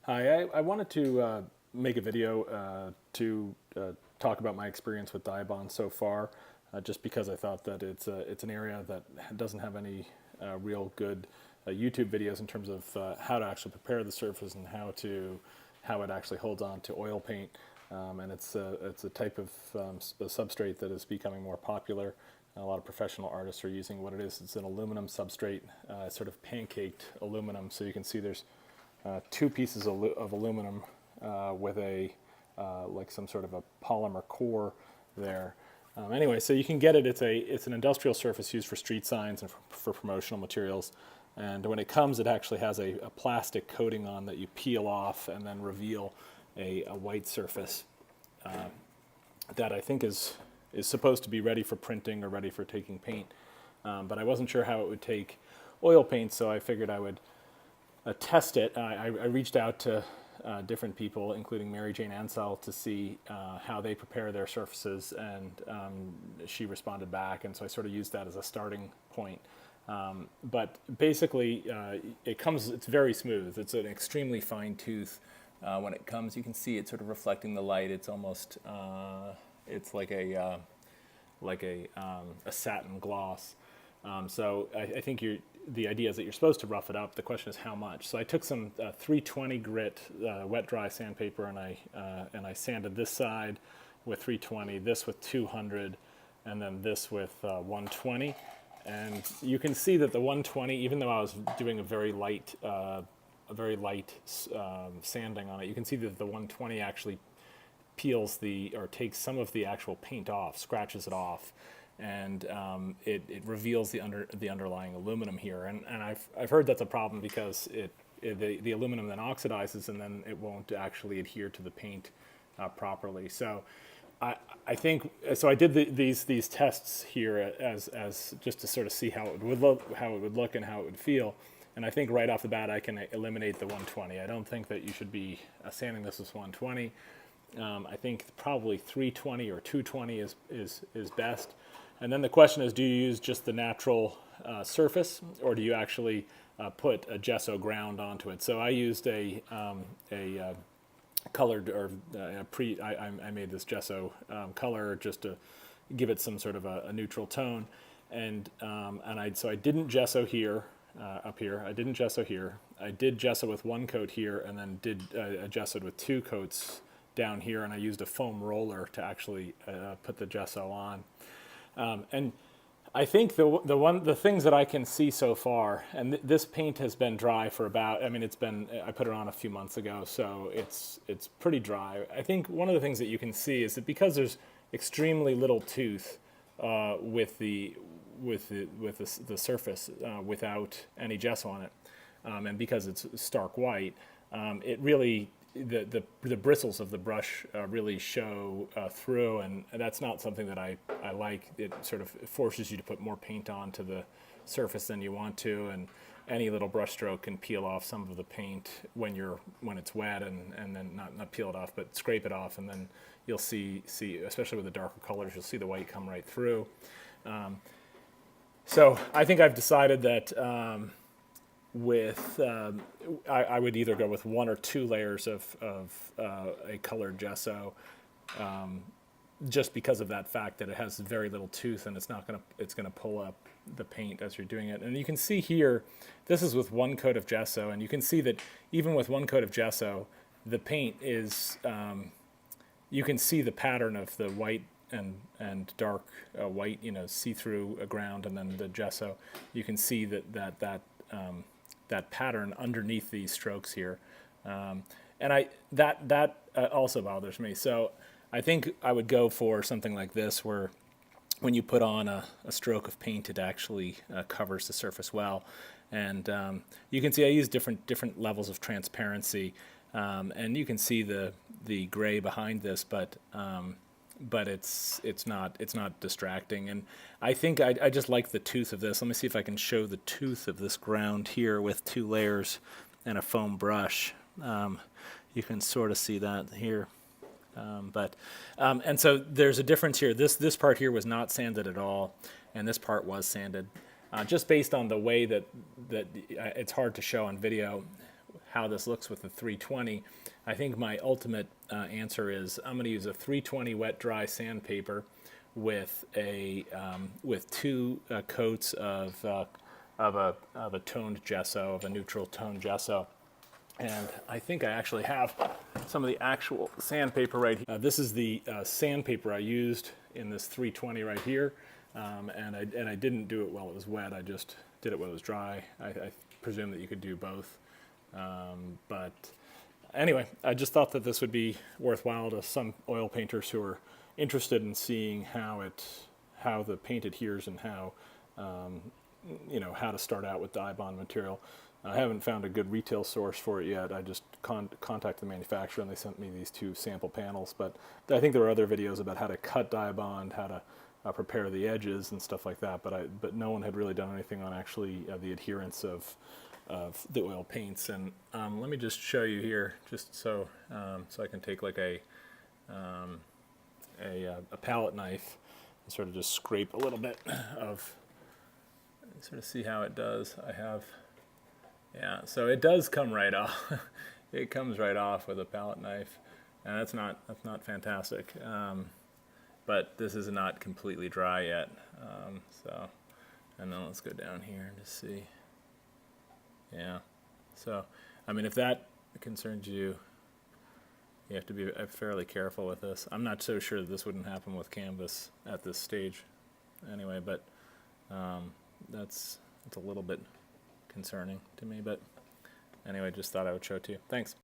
Hi, I wanted to make a video to talk about my experience with DIBOND so far, just because I thought that it's an area that doesn't have any real good YouTube videos in terms of how to actually prepare the surface and how it actually holds on to oil paint. And it's a type of substrate that is becoming more popular. A lot of professional artists are using what it is. It's an aluminum substrate, sort of pancaked aluminum. So you can see there's two pieces of aluminum with a like some sort of a polymer core there. Anyway, so you can get it. It's an industrial surface used for street signs and for promotional materials. And when it comes, it actually has a plastic coating on that you peel off and then reveal a white surface that I think is supposed to be ready for printing or ready for taking paint. But I wasn't sure how it would take oil paint, so I figured I would test it. I reached out to different people, including Mary Jane Ansell, to see how they prepare their surfaces, and she responded back, and so I sort of used that as a starting point. But basically, it's very smooth. It's an extremely fine tooth. When it comes, you can see it sort of reflecting the light. It's almost, it's like a satin gloss. So I think the idea is that you're supposed to rough it up. The question is how much. So I took some 320 grit wet dry sandpaper, and I sanded this side with 320, this with 200, and then this with 120. And you can see that the 120, even though I was doing a very light sanding on it, you can see that the 120 actually peels or takes some of the actual paint off, scratches it off, and it reveals the underlying aluminum here. And I've heard that's a problem because the aluminum then oxidizes, and then it won't actually adhere to the paint properly. So I think so. I did these tests here as just to sort of see how it would look and how it would feel. And I think right off the bat I can eliminate the 120. I don't think that you should be sanding this with 120. I think probably 320 or 220 is best. And then the question is, do you use just the natural surface, or do you actually put a gesso ground onto it? So I used a colored, or I made this gesso color just to give it some sort of a neutral tone. And so I didn't gesso here, up here. I didn't gesso here. I did gesso with one coat here, and then did gessoed with two coats down here, and I used a foam roller to actually put the gesso on. And I think the things that I can see so far, and this paint has been dry for about, I put it on a few months ago, so it's pretty dry. I think one of the things that you can see is that because there's extremely little tooth with the surface without any gesso on it, and because it's stark white, it really, the bristles of the brush really show through, and that's not something that I like. It sort of forces you to put more paint onto the surface than you want to, and any little brush stroke can peel off some of the paint when it's wet, and then not peel it off, but scrape it off, and then you'll see especially with the darker colors, you'll see the white come right through. So I think I've decided that I would either go with one or two layers of a colored gesso, just because of that fact that it has very little tooth, and it's gonna pull up the paint as you're doing it. And you can see here, this is with one coat of gesso, and you can see that even with one coat of gesso, the paint is, you can see the pattern of the white and dark white, see-through ground, and then the gesso. You can see that pattern underneath these strokes here, and that also bothers me. So I think I would go for something like this, where when you put on a stroke of paint, it actually covers the surface well. And you can see I use different levels of transparency, and you can see the gray behind this, but it's not distracting. And I think I just like the tooth of this. Let me see if I can show the tooth of this ground here with two layers and a foam brush. You can sort of see that here. And so there's a difference here. This part here was not sanded at all, and this part was sanded. Just based on the way that it's hard to show on video how this looks with the 320, I think my ultimate answer is I'm going to use a 320 wet dry sandpaper with a with 2 coats of a toned gesso, of a neutral toned gesso. And I think I actually have some of the actual sandpaper right here. This is the sandpaper I used in this 320 right here, and I didn't do it while it was wet. I just did it when it was dry. I presume that you could do both, but anyway, I just thought that this would be worthwhile to some oil painters who are interested in seeing how the paint adheres and how how to start out with DIBOND material. I haven't found a good retail source for it yet. I just contacted the manufacturer and they sent me these 2 sample panels. But I think there are other videos about how to cut DIBOND, how to prepare the edges and stuff like that. But no one had really done anything on actually the adherence of the oil paints. And let me just show you here, just so I can take like a palette knife and sort of just scrape a little bit of, sort of see how it does. Yeah, so it does come right off. It comes right off with a palette knife, and that's not fantastic. But this is not completely dry yet. And then let's go down here and just see. Yeah, so I mean, if that concerns you, you have to be fairly careful with this. I'm not so sure that this wouldn't happen with canvas at this stage, anyway. But it's a little bit concerning to me, but anyway, just thought I would show it to you. Thanks.